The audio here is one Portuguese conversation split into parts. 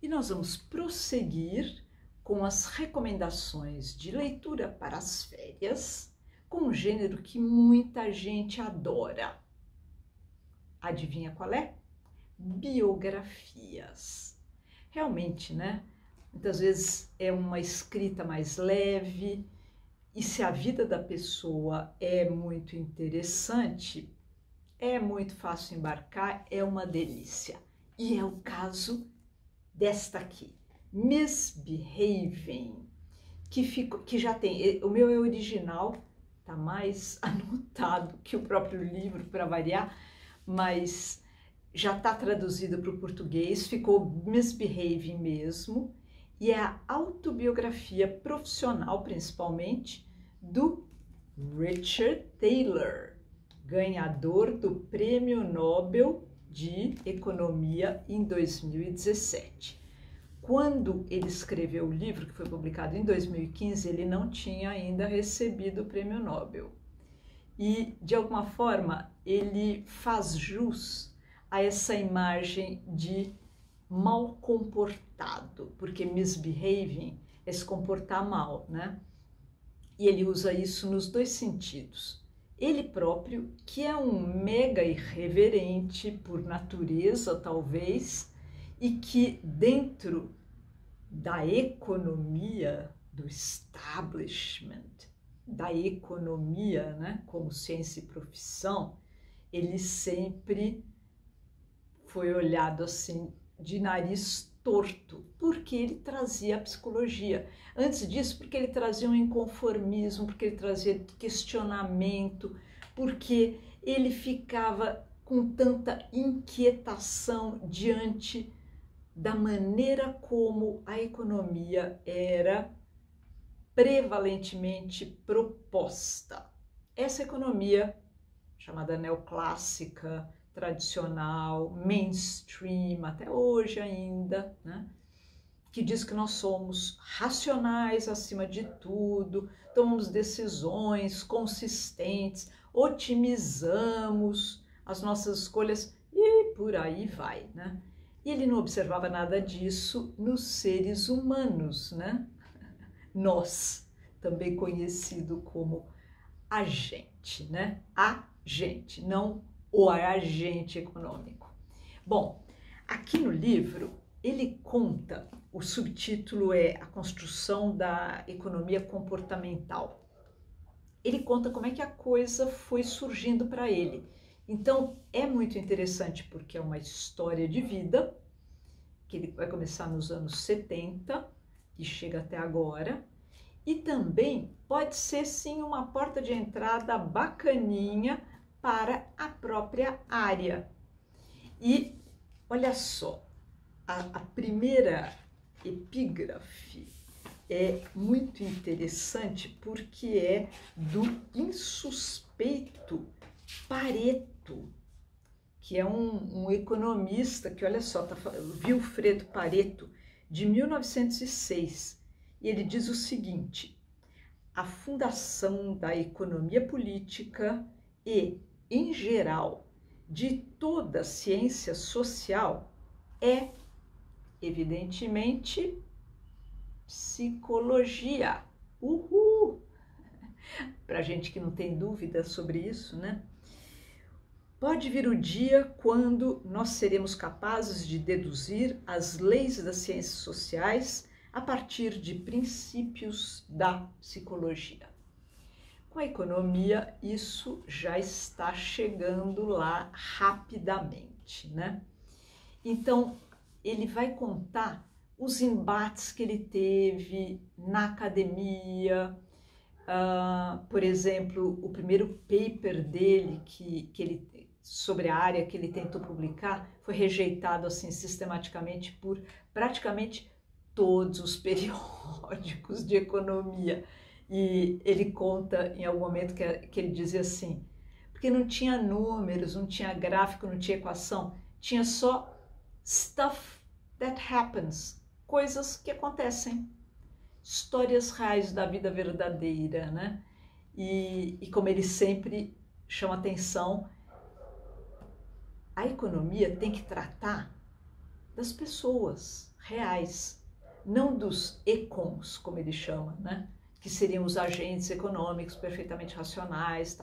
E nós vamos prosseguir com as recomendações de leitura para as férias, com um gênero que muita gente adora. Adivinha qual é? Biografias. Realmente, né? Muitas vezes é uma escrita mais leve, e se a vida da pessoa é muito interessante, é muito fácil embarcar, é uma delícia. E é o caso desta aqui, Misbehaving, que já tem, o meu é original, tá mais anotado que o próprio livro, para variar, mas já está traduzido para o português, ficou Misbehaving mesmo, e é a autobiografia profissional, principalmente, do Richard Thaler, ganhador do Prêmio Nobel de Economia em 2017. Quando ele escreveu o livro, que foi publicado em 2015, ele não tinha ainda recebido o Prêmio Nobel. E, de alguma forma, ele faz jus a essa imagem de mal comportado, porque misbehaving é se comportar mal, né? E ele usa isso nos dois sentidos. Ele próprio, que é um mega irreverente por natureza, talvez, e que dentro da economia, do establishment, da economia, né, como ciência e profissão, ele sempre foi olhado assim de nariz torto, porque ele trazia a psicologia. Antes disso, porque ele trazia um inconformismo, porque ele trazia questionamento, porque ele ficava com tanta inquietação diante da maneira como a economia era prevalentemente proposta. Essa economia, chamada neoclássica, tradicional, mainstream, até hoje ainda, né? Que diz que nós somos racionais acima de tudo, tomamos decisões consistentes, otimizamos as nossas escolhas e por aí vai, né? E ele não observava nada disso nos seres humanos, né? Nós, também conhecido como agente, né? Agente, não o agente econômico. Bom, aqui no livro ele conta, o subtítulo é A Construção da Economia Comportamental. Ele conta como é que a coisa foi surgindo para ele. Então é muito interessante porque é uma história de vida, que ele vai começar nos anos 70 e chega até agora, e também pode ser sim uma porta de entrada bacaninha para a própria área. E olha só, a primeira epígrafe é muito interessante porque é do insuspeito Pareto, que é um economista que, olha só, Vilfredo Pareto, de 1906, e ele diz o seguinte: a fundação da economia política e, em geral, de toda a ciência social é, evidentemente, psicologia. Uhul! Para gente que não tem dúvida sobre isso, né? Pode vir o dia quando nós seremos capazes de deduzir as leis das ciências sociais a partir de princípios da psicologia. Com a economia, isso já está chegando lá rapidamente, né? Então, ele vai contar os embates que ele teve na academia. Por exemplo, o primeiro paper dele sobre a área que ele tentou publicar foi rejeitado assim sistematicamente por praticamente todos os periódicos de economia. E ele conta em algum momento que ele dizia assim, porque não tinha números, não tinha gráfico, não tinha equação, tinha só stuff that happens, coisas que acontecem, histórias reais da vida verdadeira, né? E como ele sempre chama atenção, a economia tem que tratar das pessoas reais, não dos econs, como ele chama, né? Que seriam os agentes econômicos perfeitamente racionais,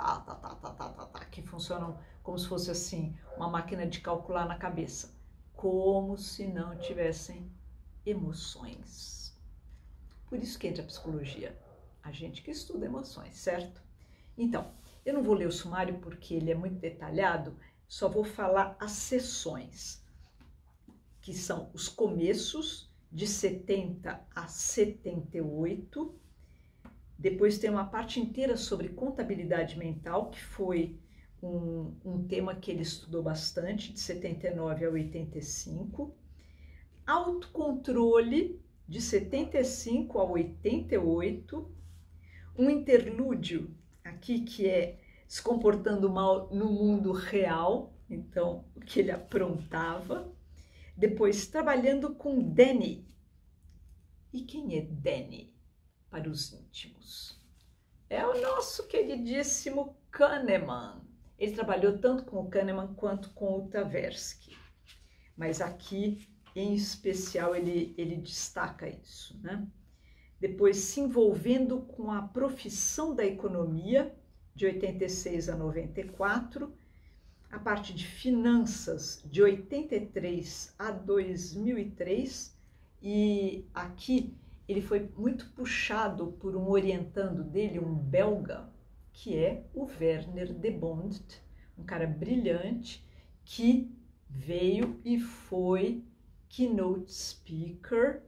que funcionam como se fosse assim, uma máquina de calcular na cabeça, como se não tivessem emoções. Por isso que entra a psicologia, a gente que estuda emoções, certo? Então, eu não vou ler o sumário porque ele é muito detalhado, só vou falar as seções, que são os começos de 70 a 78, depois tem uma parte inteira sobre contabilidade mental, que foi um tema que ele estudou bastante, de 79 a 85, autocontrole, de 75 a 88, um interlúdio aqui que é se comportando mal no mundo real, então o que ele aprontava, depois trabalhando com Danny. E quem é Danny para os íntimos? É o nosso queridíssimo Kahneman. Ele trabalhou tanto com o Kahneman quanto com o Tversky, mas aqui em especial ele destaca isso, né? Depois se envolvendo com a profissão da economia, de 86 a 94, a parte de finanças, de 83 a 2003, e aqui ele foi muito puxado por um orientando dele, um belga, que é o Werner de Bond, um cara brilhante que veio e foi keynote speaker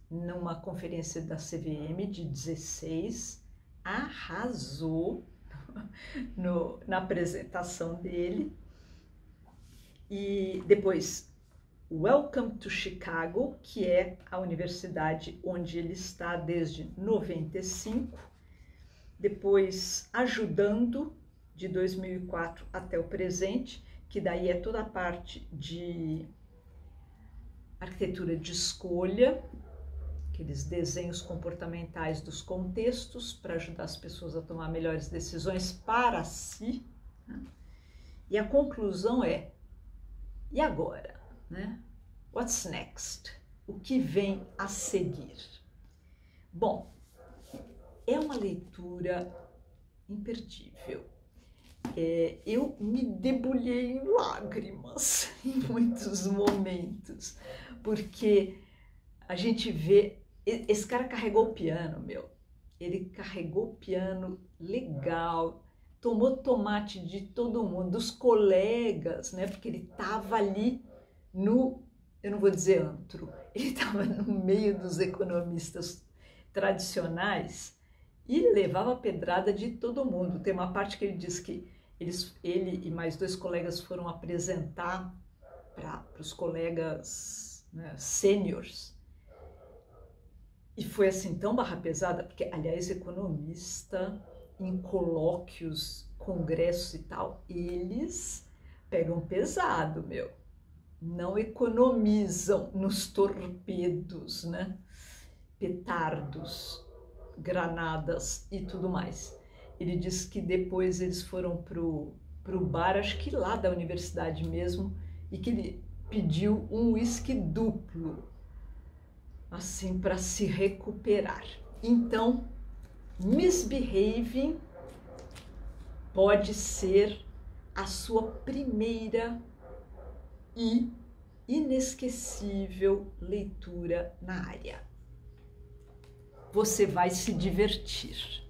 numa conferência da CVM de 16, arrasou na apresentação dele. E depois, Welcome to Chicago, que é a universidade onde ele está desde 95. Depois, Ajudando, de 2004 até o presente, que daí é toda a parte de arquitetura de escolha, aqueles desenhos comportamentais dos contextos para ajudar as pessoas a tomar melhores decisões para si, né? E a conclusão é, e agora, né? What's next? O que vem a seguir? Bom, é uma leitura imperdível. Eu me debulhei em lágrimas em muitos momentos, porque a gente vê, esse cara carregou o piano, meu, ele carregou o piano legal, tomou tomate de todo mundo, dos colegas, né, porque ele estava ali no, eu não vou dizer antro, ele estava no meio dos economistas tradicionais e levava pedrada de todo mundo. Tem uma parte que ele diz que ele e mais dois colegas foram apresentar para os colegas, né, sêniors, e foi assim tão barra pesada, porque, aliás, economista em colóquios, congressos e tal, eles pegam pesado, meu. Não economizam nos torpedos, né? Petardos, granadas e tudo mais. Ele disse que depois eles foram pro bar, acho que lá da universidade mesmo, e que ele pediu um uísque duplo, assim, para se recuperar. Então, Misbehaving pode ser a sua primeira e inesquecível leitura na área. Você vai se divertir.